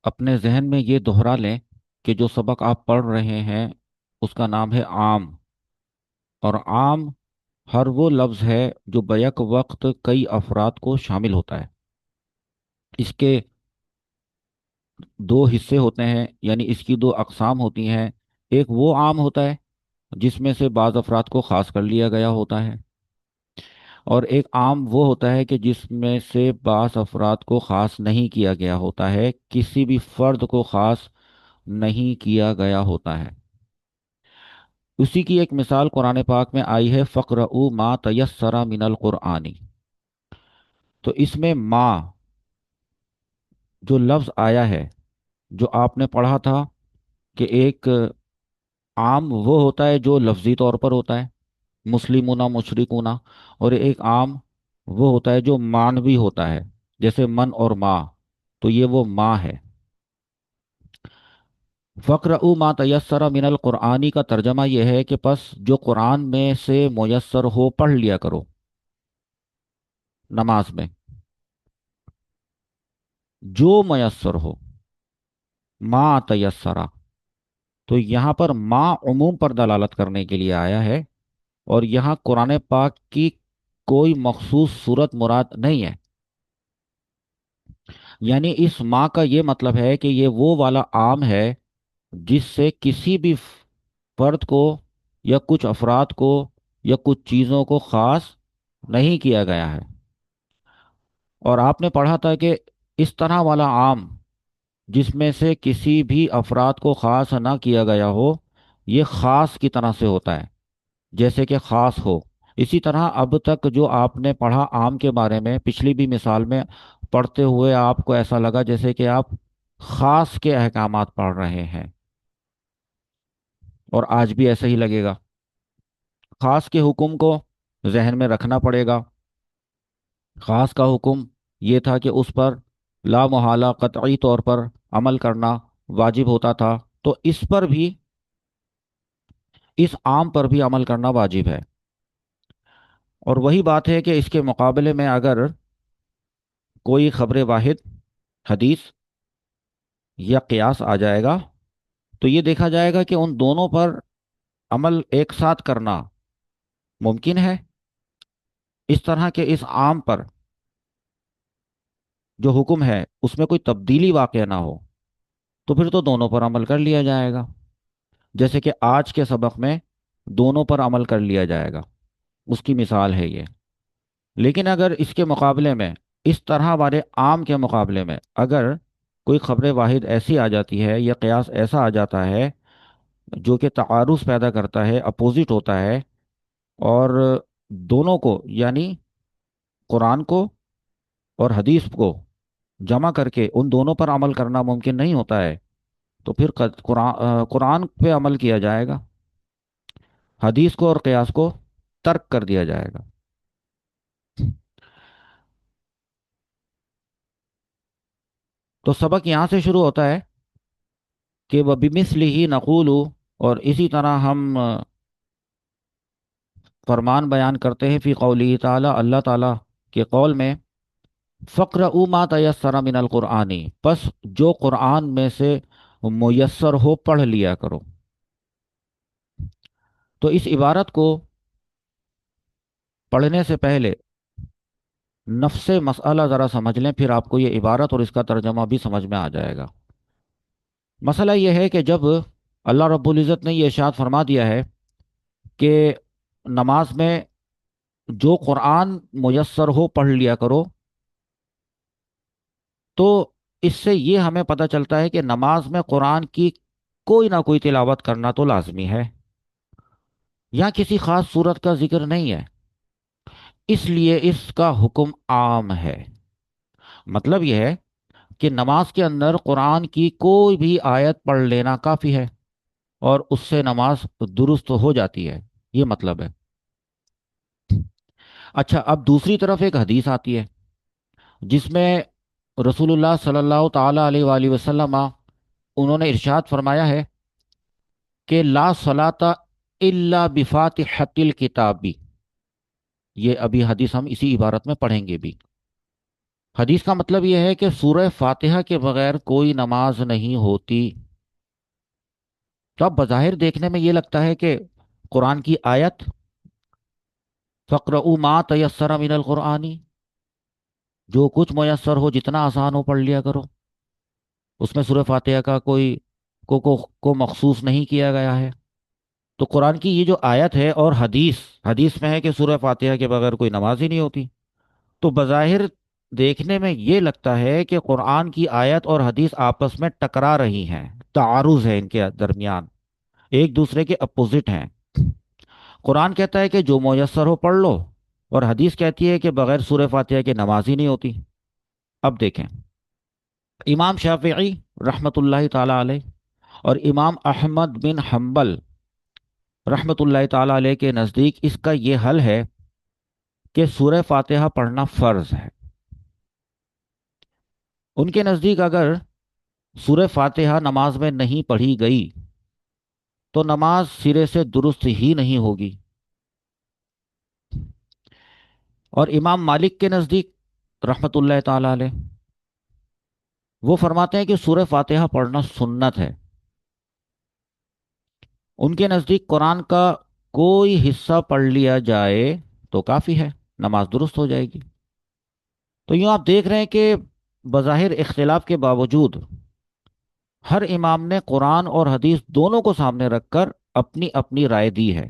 اپنے ذہن میں یہ دہرا لیں کہ جو سبق آپ پڑھ رہے ہیں اس کا نام ہے عام، اور عام ہر وہ لفظ ہے جو بیک وقت کئی افراد کو شامل ہوتا ہے۔ اس کے دو حصے ہوتے ہیں، یعنی اس کی دو اقسام ہوتی ہیں۔ ایک وہ عام ہوتا ہے جس میں سے بعض افراد کو خاص کر لیا گیا ہوتا ہے، اور ایک عام وہ ہوتا ہے کہ جس میں سے بعض افراد کو خاص نہیں کیا گیا ہوتا ہے، کسی بھی فرد کو خاص نہیں کیا گیا ہوتا ہے۔ اسی کی ایک مثال قرآن پاک میں آئی ہے، فَقْرَؤُوا مَا تَيَسَّرَ مِنَ الْقُرْآنِ۔ تو اس میں ما جو لفظ آیا ہے، جو آپ نے پڑھا تھا کہ ایک عام وہ ہوتا ہے جو لفظی طور پر ہوتا ہے، مسلمون مشرکون، اور ایک عام وہ ہوتا ہے جو معنوی ہوتا ہے، جیسے من اور ما، تو یہ وہ ما ہے۔ فَقْرَؤُوا مَا تَيَسَّرَ مِنَ الْقُرْآنِ کا ترجمہ یہ ہے کہ پس جو قرآن میں سے میسر ہو پڑھ لیا کرو نماز میں، جو میسر ہو، ما تیسرا، تو یہاں پر ما عموم پر دلالت کرنے کے لیے آیا ہے، اور یہاں قرآن پاک کی کوئی مخصوص صورت مراد نہیں ہے۔ یعنی اس ما کا یہ مطلب ہے کہ یہ وہ والا عام ہے جس سے کسی بھی فرد کو یا کچھ افراد کو یا کچھ چیزوں کو خاص نہیں کیا گیا ہے۔ اور آپ نے پڑھا تھا کہ اس طرح والا عام جس میں سے کسی بھی افراد کو خاص نہ کیا گیا ہو، یہ خاص کی طرح سے ہوتا ہے، جیسے کہ خاص ہو۔ اسی طرح اب تک جو آپ نے پڑھا عام کے بارے میں، پچھلی بھی مثال میں پڑھتے ہوئے آپ کو ایسا لگا جیسے کہ آپ خاص کے احکامات پڑھ رہے ہیں، اور آج بھی ایسا ہی لگے گا۔ خاص کے حکم کو ذہن میں رکھنا پڑے گا۔ خاص کا حکم یہ تھا کہ اس پر لا محالہ قطعی طور پر عمل کرنا واجب ہوتا تھا، تو اس پر بھی، اس عام پر بھی عمل کرنا واجب ہے۔ اور وہی بات ہے کہ اس کے مقابلے میں اگر کوئی خبر واحد، حدیث یا قیاس آ جائے گا، تو یہ دیکھا جائے گا کہ ان دونوں پر عمل ایک ساتھ کرنا ممکن ہے، اس طرح کے اس عام پر جو حکم ہے اس میں کوئی تبدیلی واقع نہ ہو، تو پھر تو دونوں پر عمل کر لیا جائے گا۔ جیسے کہ آج کے سبق میں دونوں پر عمل کر لیا جائے گا، اس کی مثال ہے یہ۔ لیکن اگر اس کے مقابلے میں، اس طرح والے عام کے مقابلے میں، اگر کوئی خبر واحد ایسی آ جاتی ہے یا قیاس ایسا آ جاتا ہے جو کہ تعارض پیدا کرتا ہے، اپوزٹ ہوتا ہے، اور دونوں کو، یعنی قرآن کو اور حدیث کو جمع کر کے ان دونوں پر عمل کرنا ممکن نہیں ہوتا ہے، تو پھر قرآن پہ عمل کیا جائے گا، حدیث کو اور قیاس کو ترک کر دیا جائے گا۔ تو سبق یہاں سے شروع ہوتا ہے کہ وَبِمِثْلِهِ نَقُولُ، اور اسی طرح ہم فرمان بیان کرتے ہیں فی قوله تعالی، اللہ تعالیٰ کے قول میں، فَقْرَؤُوا مَا تَيَسَّرَ مِنَ الْقُرْآنِ، پس جو قرآن میں سے میسر ہو پڑھ لیا کرو۔ تو اس عبارت کو پڑھنے سے پہلے نفس مسئلہ ذرا سمجھ لیں، پھر آپ کو یہ عبارت اور اس کا ترجمہ بھی سمجھ میں آ جائے گا۔ مسئلہ یہ ہے کہ جب اللہ رب العزت نے یہ ارشاد فرما دیا ہے کہ نماز میں جو قرآن میسر ہو پڑھ لیا کرو، تو اس سے یہ ہمیں پتہ چلتا ہے کہ نماز میں قرآن کی کوئی نہ کوئی تلاوت کرنا تو لازمی ہے، یا کسی خاص صورت کا ذکر نہیں ہے، اس لیے اس کا حکم عام ہے۔ مطلب یہ ہے کہ نماز کے اندر قرآن کی کوئی بھی آیت پڑھ لینا کافی ہے، اور اس سے نماز درست ہو جاتی ہے، یہ مطلب ہے۔ اچھا، اب دوسری طرف ایک حدیث آتی ہے جس میں رسول اللہ صلی اللہ تعالی علیہ وآلہ وسلم انہوں نے ارشاد فرمایا ہے کہ لا صلاۃ الا بفاتحۃ الکتاب، یہ ابھی حدیث ہم اسی عبارت میں پڑھیں گے بھی۔ حدیث کا مطلب یہ ہے کہ سورہ فاتحہ کے بغیر کوئی نماز نہیں ہوتی۔ تو اب بظاہر دیکھنے میں یہ لگتا ہے کہ قرآن کی آیت فَاقْرَؤُوا مَا تَيَسَّرَ مِنَ الْقُرْآنِ، جو کچھ میسر ہو جتنا آسان ہو پڑھ لیا کرو، اس میں سورہ فاتحہ کا کوئی کو مخصوص نہیں کیا گیا ہے۔ تو قرآن کی یہ جو آیت ہے اور حدیث میں ہے کہ سورہ فاتحہ کے بغیر کوئی نماز ہی نہیں ہوتی، تو بظاہر دیکھنے میں یہ لگتا ہے کہ قرآن کی آیت اور حدیث آپس میں ٹکرا رہی ہیں، تعارض ہے ان کے درمیان، ایک دوسرے کے اپوزٹ ہیں۔ قرآن کہتا ہے کہ جو میسر ہو پڑھ لو، اور حدیث کہتی ہے کہ بغیر سورہ فاتحہ کے نماز ہی نہیں ہوتی۔ اب دیکھیں، امام شافعی رحمۃ اللہ تعالی علیہ اور امام احمد بن حنبل رحمۃ اللہ تعالی علیہ کے نزدیک اس کا یہ حل ہے کہ سورہ فاتحہ پڑھنا فرض ہے۔ ان کے نزدیک اگر سورہ فاتحہ نماز میں نہیں پڑھی گئی تو نماز سرے سے درست ہی نہیں ہوگی۔ اور امام مالک کے نزدیک رحمۃ اللہ تعالی علیہ، وہ فرماتے ہیں کہ سورہ فاتحہ پڑھنا سنت ہے۔ ان کے نزدیک قرآن کا کوئی حصہ پڑھ لیا جائے تو کافی ہے، نماز درست ہو جائے گی۔ تو یوں آپ دیکھ رہے ہیں کہ بظاہر اختلاف کے باوجود ہر امام نے قرآن اور حدیث دونوں کو سامنے رکھ کر اپنی اپنی رائے دی ہے۔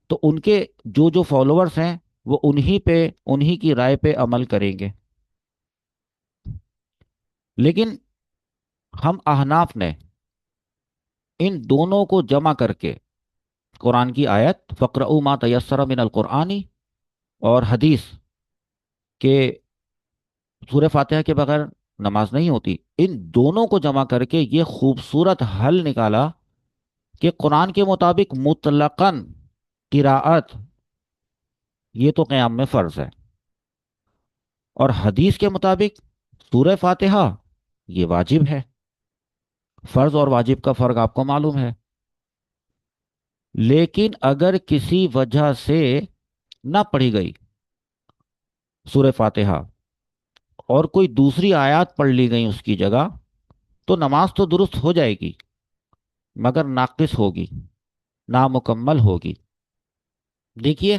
تو ان کے جو فالوورز ہیں وہ انہی کی رائے پہ عمل کریں گے۔ لیکن ہم احناف نے ان دونوں کو جمع کر کے قرآن کی آیت فَاقْرَؤُوا مَا تَيَسَّرَ مِنَ الْقُرْآنِ اور حدیث کہ سورہ فاتحہ کے بغیر نماز نہیں ہوتی، ان دونوں کو جمع کر کے یہ خوبصورت حل نکالا کہ قرآن کے مطابق مطلقاً قراءت یہ تو قیام میں فرض ہے، اور حدیث کے مطابق سورہ فاتحہ یہ واجب ہے۔ فرض اور واجب کا فرق آپ کو معلوم ہے۔ لیکن اگر کسی وجہ سے نہ پڑھی گئی سورہ فاتحہ اور کوئی دوسری آیات پڑھ لی گئی اس کی جگہ، تو نماز تو درست ہو جائے گی مگر ناقص ہوگی، نامکمل ہوگی۔ دیکھیے،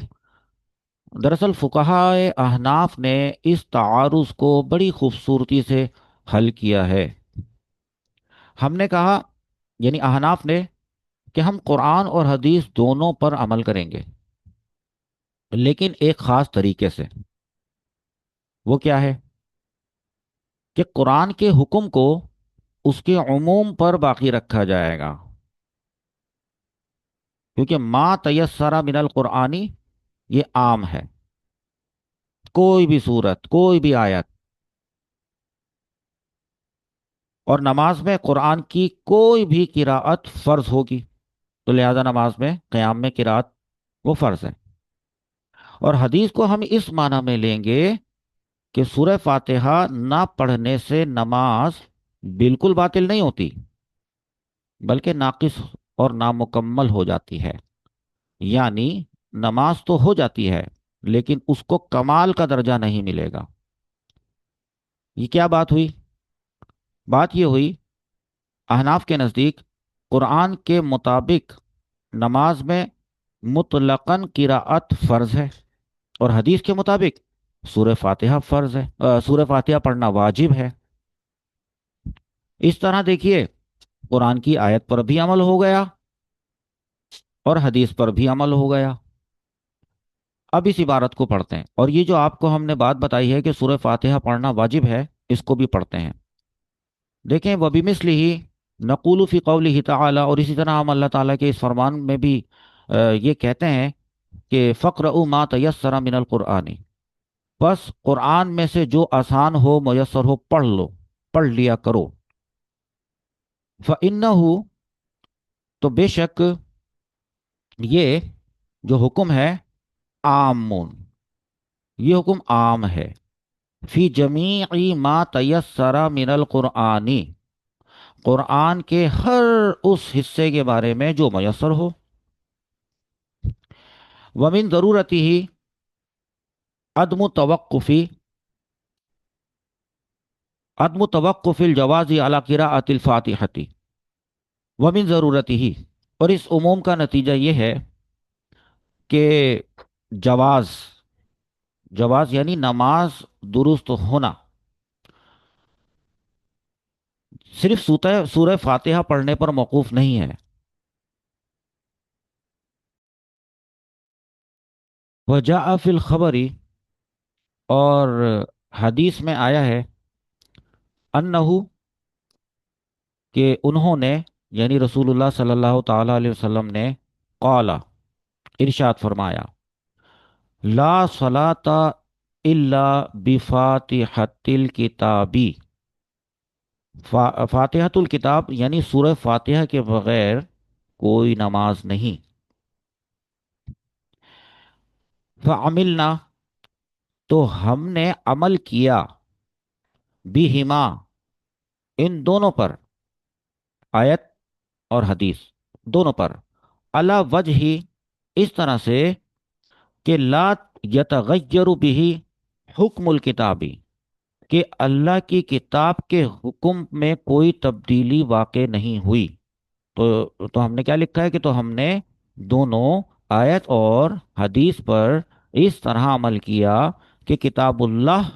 دراصل فقہائے احناف نے اس تعارض کو بڑی خوبصورتی سے حل کیا ہے۔ ہم نے کہا، یعنی احناف نے، کہ ہم قرآن اور حدیث دونوں پر عمل کریں گے، لیکن ایک خاص طریقے سے۔ وہ کیا ہے؟ کہ قرآن کے حکم کو اس کے عموم پر باقی رکھا جائے گا، کیونکہ ما تیسرا من القرآنی یہ عام ہے، کوئی بھی صورت، کوئی بھی آیت۔ اور نماز میں قرآن کی کوئی بھی قراءت فرض ہوگی، تو لہذا نماز میں قیام میں قراءت وہ فرض ہے۔ اور حدیث کو ہم اس معنی میں لیں گے کہ سورہ فاتحہ نہ پڑھنے سے نماز بالکل باطل نہیں ہوتی، بلکہ ناقص اور نامکمل ہو جاتی ہے۔ یعنی نماز تو ہو جاتی ہے لیکن اس کو کمال کا درجہ نہیں ملے گا۔ یہ کیا بات ہوئی؟ بات یہ ہوئی، احناف کے نزدیک قرآن کے مطابق نماز میں مطلقاً قراءت فرض ہے، اور حدیث کے مطابق سورہ فاتحہ فرض ہے، سورہ فاتحہ پڑھنا واجب ہے۔ اس طرح دیکھیے، قرآن کی آیت پر بھی عمل ہو گیا اور حدیث پر بھی عمل ہو گیا۔ اب اس عبارت کو پڑھتے ہیں، اور یہ جو آپ کو ہم نے بات بتائی ہے کہ سورہ فاتحہ پڑھنا واجب ہے، اس کو بھی پڑھتے ہیں۔ دیکھیں، وَبِمِثْلِهِ نَقُولُ فِي قَوْلِهِ تَعَالَى، اور اسی طرح ہم اللہ تعالیٰ کے اس فرمان میں بھی یہ کہتے ہیں کہ فَاقْرَؤُوا مَا تَيَسَّرَ مِنَ الْقُرْآنِ، بس قرآن میں سے جو آسان ہو، میسر ہو، پڑھ لو، پڑھ لیا کرو۔ فَإِنَّهُ، تو بے شک یہ جو حکم ہے عامٌ، یہ حکم عام ہے، فی جمیع ما تیسر من القرآن، قرآن کے ہر اس حصے کے بارے میں جو میسر ہو۔ ومن ضرورتی عدم توقفی، عدم توقف الجواز علی قراءۃ الفاتحۃ ومن ضرورتی ہی، اور اس عموم کا نتیجہ یہ ہے کہ جواز، جواز یعنی نماز درست ہونا صرف سورہ فاتحہ پڑھنے پر موقوف نہیں ہے۔ وجاء فی الخبر، اور حدیث میں آیا ہے، انہو، کہ انہوں نے، یعنی رسول اللہ صلی اللہ تعالی علیہ وسلم نے، قال، ارشاد فرمایا، لا صلاۃ الا بفاتحۃ الکتابی، فاتحۃ الکتاب یعنی سورہ فاتحہ کے بغیر کوئی نماز نہیں۔ فعملنا، تو ہم نے عمل کیا، بہما، ان دونوں پر، آیت اور حدیث دونوں پر، علی وجہ، اس طرح سے کہ لا یتغیر بھی حکم الکتابی، کہ اللہ کی کتاب کے حکم میں کوئی تبدیلی واقع نہیں ہوئی۔ تو ہم نے کیا لکھا ہے کہ تو ہم نے دونوں آیت اور حدیث پر اس طرح عمل کیا کہ کتاب اللہ،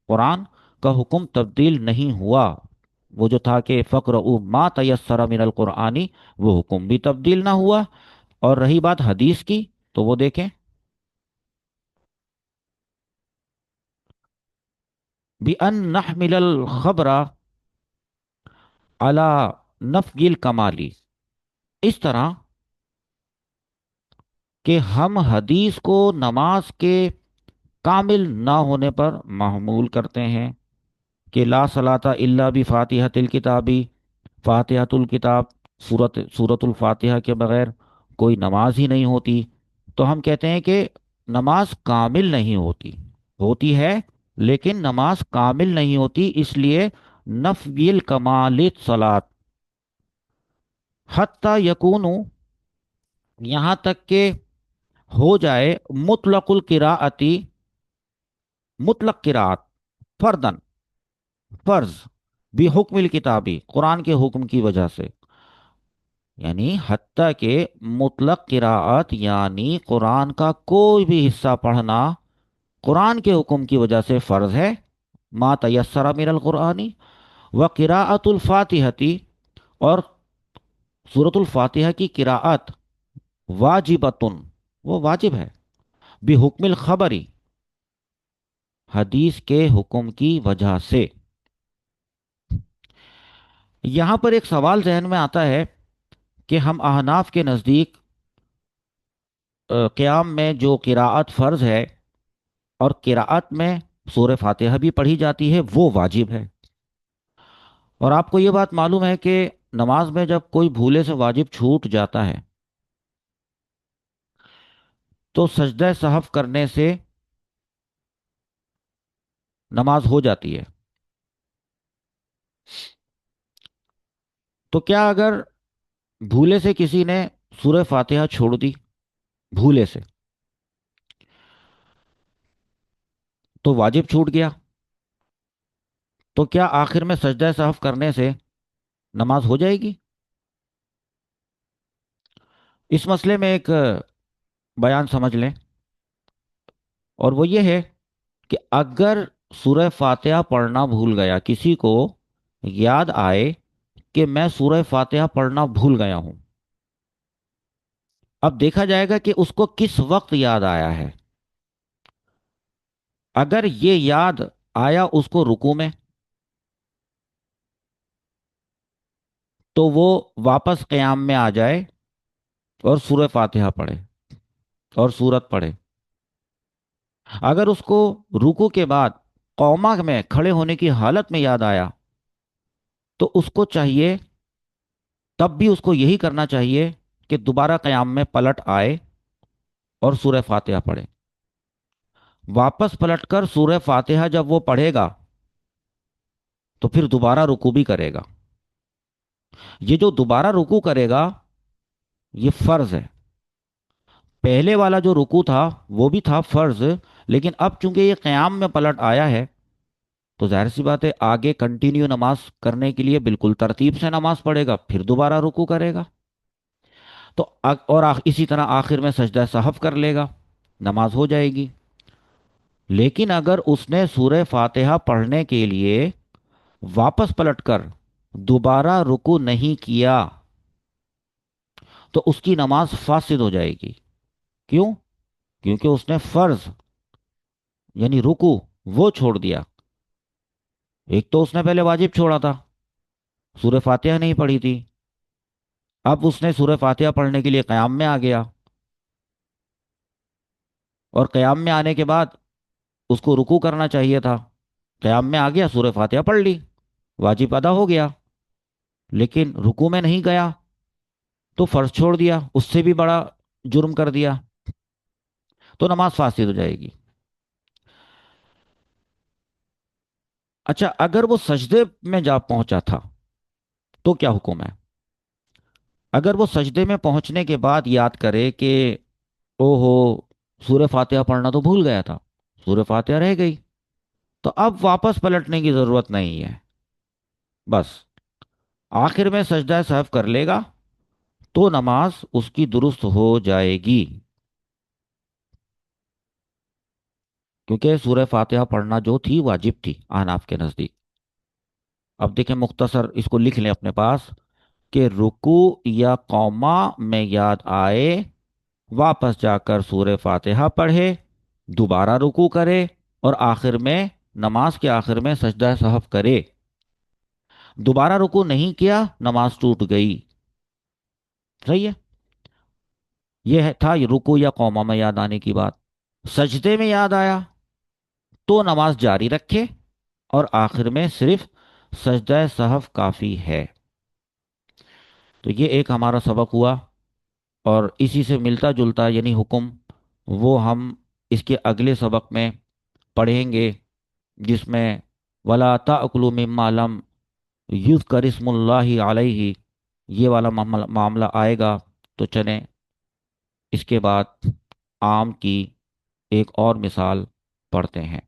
قرآن کا حکم تبدیل نہیں ہوا۔ وہ جو تھا کہ فقر ما تیسر من القرآنی، وہ حکم بھی تبدیل نہ ہوا۔ اور رہی بات حدیث کی، تو وہ دیکھیں، بِأَن نحمل الخبر على نفی الکمالی، اس طرح کہ ہم حدیث کو نماز کے کامل نہ ہونے پر محمول کرتے ہیں، کہ لا صلاۃ الا بفاتحۃ الکتابی، فاتحۃ الکتاب، سورت الفاتحہ کے بغیر کوئی نماز ہی نہیں ہوتی۔ تو ہم کہتے ہیں کہ نماز کامل نہیں ہوتی، ہوتی ہے لیکن نماز کامل نہیں ہوتی، اس لیے نفی الکمال صلاۃ حتی یکون، یہاں تک کہ ہو جائے مطلق القراءتی، مطلق قراءت، فردن، فرض، بھی حکم الکتابی، قرآن کے حکم کی وجہ سے، یعنی حتیٰ کہ مطلق قراءت یعنی قرآن کا کوئی بھی حصہ پڑھنا قرآن کے حکم کی وجہ سے فرض ہے، ما تیسر من القرآنی، و قراءت الفاتحتی، اور سورۃ الفاتحہ کی قراءت واجبتن، وہ واجب ہے، بحکم الخبری، حدیث کے حکم کی وجہ سے۔ یہاں پر ایک سوال ذہن میں آتا ہے کہ ہم احناف کے نزدیک قیام میں جو قراءت فرض ہے، اور قراءت میں سورہ فاتحہ بھی پڑھی جاتی ہے، وہ واجب ہے۔ اور آپ کو یہ بات معلوم ہے کہ نماز میں جب کوئی بھولے سے واجب چھوٹ جاتا ہے تو سجدہ سہو کرنے سے نماز ہو جاتی ہے۔ تو کیا اگر بھولے سے کسی نے سورہ فاتحہ چھوڑ دی، بھولے سے، تو واجب چھوٹ گیا، تو کیا آخر میں سجدہ سہو کرنے سے نماز ہو جائے گی؟ اس مسئلے میں ایک بیان سمجھ لیں، اور وہ یہ ہے کہ اگر سورہ فاتحہ پڑھنا بھول گیا، کسی کو یاد آئے کہ میں سورہ فاتحہ پڑھنا بھول گیا ہوں، اب دیکھا جائے گا کہ اس کو کس وقت یاد آیا ہے۔ اگر یہ یاد آیا اس کو رکوع میں، تو وہ واپس قیام میں آ جائے اور سورہ فاتحہ پڑھے اور سورت پڑھے۔ اگر اس کو رکوع کے بعد قومہ میں کھڑے ہونے کی حالت میں یاد آیا، تو اس کو چاہیے، تب بھی اس کو یہی کرنا چاہیے کہ دوبارہ قیام میں پلٹ آئے اور سورہ فاتحہ پڑھے۔ واپس پلٹ کر سورہ فاتحہ جب وہ پڑھے گا تو پھر دوبارہ رکوع بھی کرے گا۔ یہ جو دوبارہ رکوع کرے گا یہ فرض ہے۔ پہلے والا جو رکوع تھا وہ بھی تھا فرض، لیکن اب چونکہ یہ قیام میں پلٹ آیا ہے تو ظاہر سی بات ہے آگے کنٹینیو نماز کرنے کے لیے بالکل ترتیب سے نماز پڑھے گا، پھر دوبارہ رکوع کرے گا، تو اور اسی طرح آخر میں سجدہ سہو کر لے گا، نماز ہو جائے گی۔ لیکن اگر اس نے سورہ فاتحہ پڑھنے کے لیے واپس پلٹ کر دوبارہ رکوع نہیں کیا تو اس کی نماز فاسد ہو جائے گی۔ کیوں؟ کیونکہ اس نے فرض یعنی رکوع وہ چھوڑ دیا۔ ایک تو اس نے پہلے واجب چھوڑا تھا، سورہ فاتحہ نہیں پڑھی تھی، اب اس نے سورہ فاتحہ پڑھنے کے لیے قیام میں آ گیا، اور قیام میں آنے کے بعد اس کو رکوع کرنا چاہیے تھا، قیام میں آ گیا، سورہ فاتحہ پڑھ لی، واجب ادا ہو گیا، لیکن رکوع میں نہیں گیا تو فرض چھوڑ دیا، اس سے بھی بڑا جرم کر دیا، تو نماز فاسد ہو جائے گی۔ اچھا، اگر وہ سجدے میں جا پہنچا تھا تو کیا حکم ہے؟ اگر وہ سجدے میں پہنچنے کے بعد یاد کرے کہ او ہو، سورہ فاتحہ پڑھنا تو بھول گیا تھا، سورہ فاتحہ رہ گئی، تو اب واپس پلٹنے کی ضرورت نہیں ہے، بس آخر میں سجدہ سہو کر لے گا تو نماز اس کی درست ہو جائے گی، کیونکہ سورہ فاتحہ پڑھنا جو تھی واجب تھی احناف کے نزدیک۔ اب دیکھیں، مختصر اس کو لکھ لیں اپنے پاس کہ رکوع یا قوما میں یاد آئے، واپس جا کر سورہ فاتحہ پڑھے، دوبارہ رکوع کرے، اور آخر میں نماز کے آخر میں سجدہ سہو کرے۔ دوبارہ رکوع نہیں کیا، نماز ٹوٹ گئی۔ صحیح ہے؟ تھا یہ رکوع یا قوما میں یاد آنے کی بات۔ سجدے میں یاد آیا تو نماز جاری رکھے، اور آخر میں صرف سجدہ سہو کافی ہے۔ تو یہ ایک ہمارا سبق ہوا، اور اسی سے ملتا جلتا یعنی حکم وہ ہم اس کے اگلے سبق میں پڑھیں گے، جس میں وَلَا تَأْكُلُوا مِمَّا لَمْ يُذْكَرِ اسْمُ اللَّهِ عَلَيْهِ یہ والا معاملہ آئے گا۔ تو چلیں اس کے بعد آم کی ایک اور مثال پڑھتے ہیں۔